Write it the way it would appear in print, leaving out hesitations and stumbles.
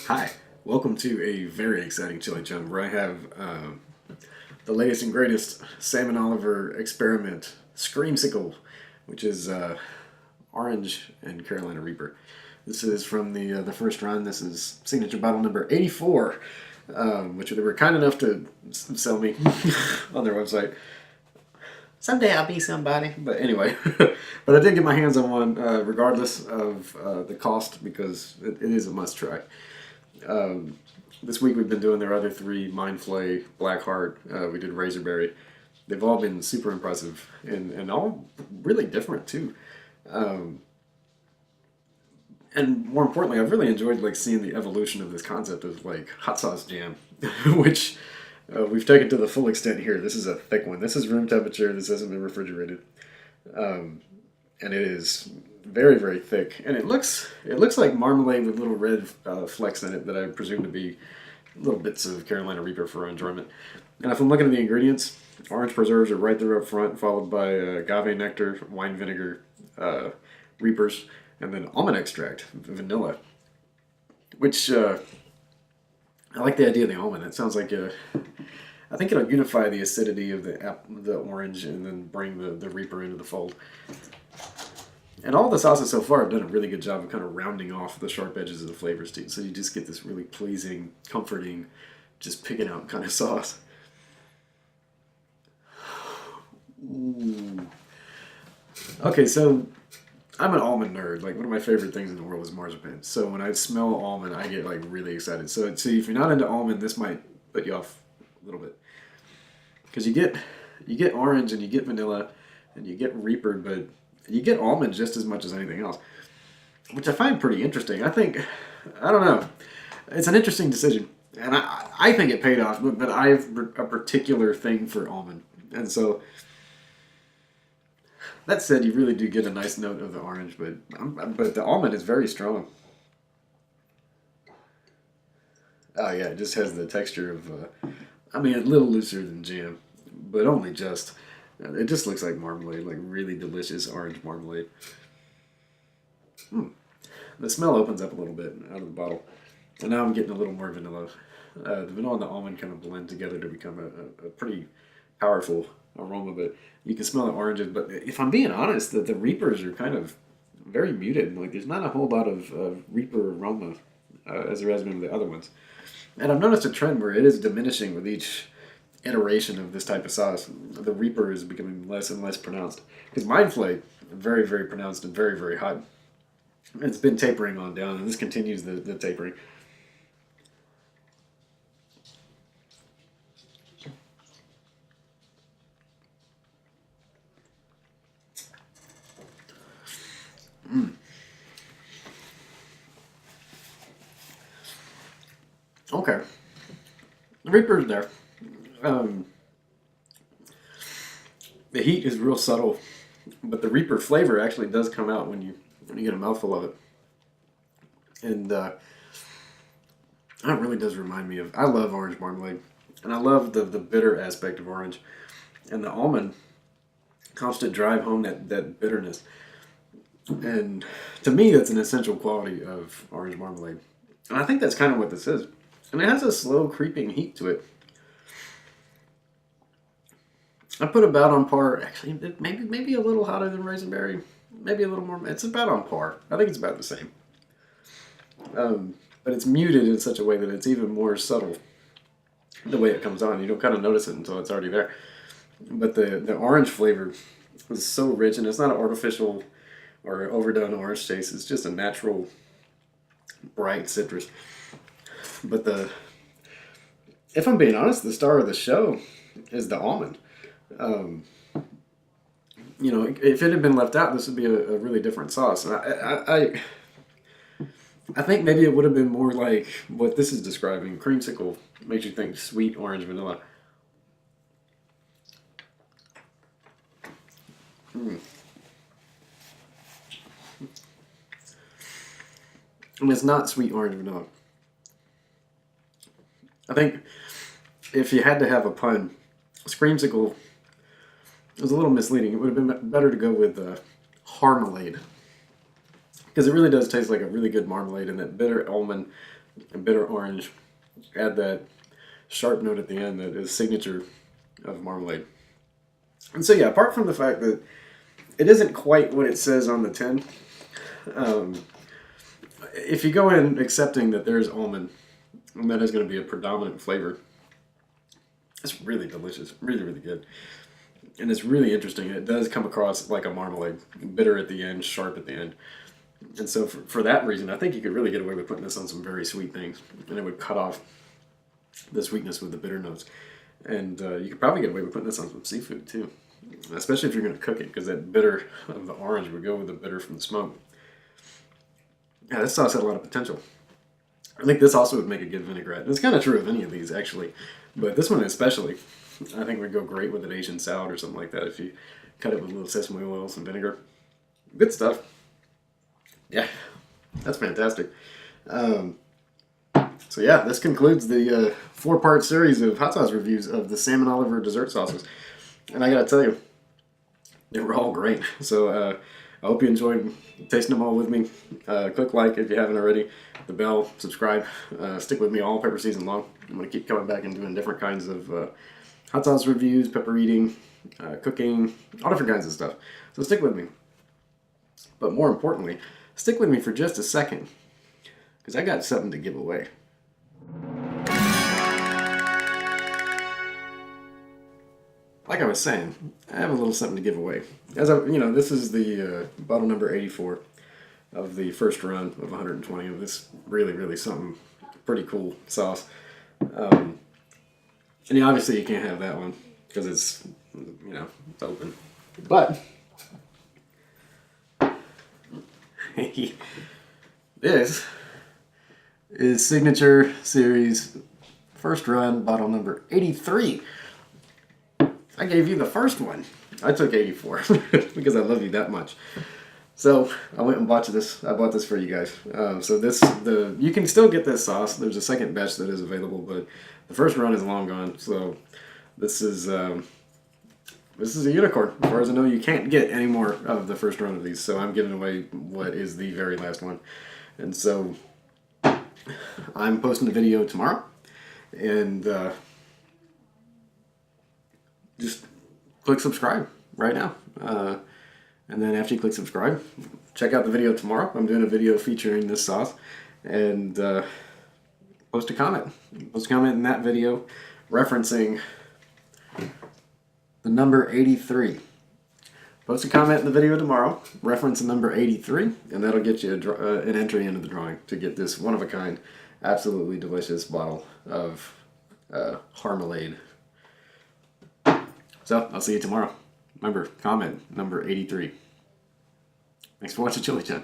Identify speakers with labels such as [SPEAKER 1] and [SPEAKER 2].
[SPEAKER 1] Hi, welcome to a very exciting Chili Chunn where I have the latest and greatest Salmon Oliver experiment, Screamsicle, which is orange and Carolina Reaper. This is from the first run. This is signature bottle number 84, which they were kind enough to sell me on their website. Someday I'll be somebody. But anyway, but I did get my hands on one regardless of the cost because it is a must try. This week we've been doing their other three, Mindflay, Blackheart, we did Razorberry. They've all been super impressive and all really different too. And more importantly, I've really enjoyed like seeing the evolution of this concept of like hot sauce jam, which we've taken to the full extent here. This is a thick one. This is room temperature. This hasn't been refrigerated, and it is very, very thick. And it looks like marmalade with little red flecks in it that I presume to be little bits of Carolina Reaper for our enjoyment. And if I'm looking at the ingredients, orange preserves are right there up front, followed by agave nectar, wine vinegar, Reapers, and then almond extract, vanilla. Which I like the idea of the almond. It sounds like I think it'll unify the acidity of the orange and then bring the Reaper into the fold. And all the sauces so far have done a really good job of kind of rounding off the sharp edges of the flavors too. So you just get this really pleasing, comforting, just picking out kind of sauce. Ooh. Okay, so I'm an almond nerd. Like one of my favorite things in the world is marzipan. So when I smell almond, I get like really excited. So if you're not into almond, this might put you off a little bit. Because you get orange and you get vanilla and you get Reaper, but you get almond just as much as anything else, which I find pretty interesting. I don't know. It's an interesting decision, and I think it paid off, but I have a particular thing for almond. And so, that said, you really do get a nice note of the orange, but the almond is very strong. Oh yeah, it just has the texture of, I mean, a little looser than jam, but only just. It just looks like marmalade, like really delicious orange marmalade. The smell opens up a little bit out of the bottle. And now I'm getting a little more vanilla. The vanilla and the almond kind of blend together to become a pretty powerful aroma, but you can smell the oranges. But if I'm being honest, the Reapers are kind of very muted. Like there's not a whole lot of Reaper aroma as there has been with the other ones. And I've noticed a trend where it is diminishing with each iteration of this type of sauce. The Reaper is becoming less and less pronounced. Because Mindflay, very, very pronounced and very, very hot. It's been tapering on down, and this continues the tapering. Okay. The Reaper's there. Um, the heat is real subtle, but the Reaper flavor actually does come out when you get a mouthful of it, and that really does remind me of. I love orange marmalade, and I love the bitter aspect of orange, and the almond helps to drive home that bitterness, and to me that's an essential quality of orange marmalade, and I think that's kind of what this is, and it has a slow creeping heat to it. I put about on par. Actually, maybe a little hotter than Raisinberry. Maybe a little more. It's about on par. I think it's about the same. But it's muted in such a way that it's even more subtle. The way it comes on, you don't kind of notice it until it's already there. But the orange flavor is so rich, and it's not an artificial or overdone orange taste. It's just a natural, bright citrus. But if I'm being honest, the star of the show is the almond. If it had been left out, this would be a really different sauce. And I think maybe it would have been more like what this is describing. Creamsicle makes you think sweet orange vanilla. And it's not sweet orange vanilla. I think if you had to have a pun, Screamsicle was a little misleading. It would have been better to go with marmalade, because it really does taste like a really good marmalade, and that bitter almond and bitter orange add that sharp note at the end that is signature of marmalade. And so yeah, apart from the fact that it isn't quite what it says on the tin, if you go in accepting that there's almond, and that is going to be a predominant flavor, it's really delicious, really, really good. And it's really interesting. It does come across like a marmalade, bitter at the end, sharp at the end. And so for that reason, I think you could really get away with putting this on some very sweet things, and it would cut off the sweetness with the bitter notes. And you could probably get away with putting this on some seafood too, especially if you're going to cook it, because that bitter of the orange would go with the bitter from the smoke. Yeah, this sauce had a lot of potential. I think this also would make a good vinaigrette. It's kind of true of any of these, actually, but this one especially, I think would go great with an Asian salad or something like that if you cut it with a little sesame oil, some vinegar. Good stuff. Yeah, that's fantastic. So yeah, this concludes the 4-part series of hot sauce reviews of the Salmon Oliver dessert sauces. And I gotta tell you, they were all great. So I hope you enjoyed tasting them all with me. Click like if you haven't already. The bell, subscribe. Stick with me all pepper season long. I'm going to keep coming back and doing different kinds of hot sauce reviews, pepper eating, cooking, all different kinds of stuff. So stick with me. But more importantly, stick with me for just a second, because I got something to give away. Like I was saying, I have a little something to give away. This is the bottle number 84 of the first run of 120 of this really, really something pretty cool sauce. And obviously you can't have that one because it's open. But this is Signature Series first run bottle number 83. I gave you the first one. I took 84 because I love you that much. So I went and bought this. I bought this for you guys. You can still get this sauce. There's a second batch that is available, but the first run is long gone. So this is a unicorn. As far as I know, you can't get any more of the first run of these. So I'm giving away what is the very last one. And so I'm posting a video tomorrow, and just click subscribe right now. And then after you click subscribe, check out the video tomorrow. I'm doing a video featuring this sauce. And post a comment. Post a comment in that video referencing the number 83. Post a comment in the video tomorrow, reference the number 83, and that'll get you an entry into the drawing to get this one-of-a-kind, absolutely delicious bottle of marmalade. So, I'll see you tomorrow. Remember, comment number 83. Thanks for watching Chili Chunn.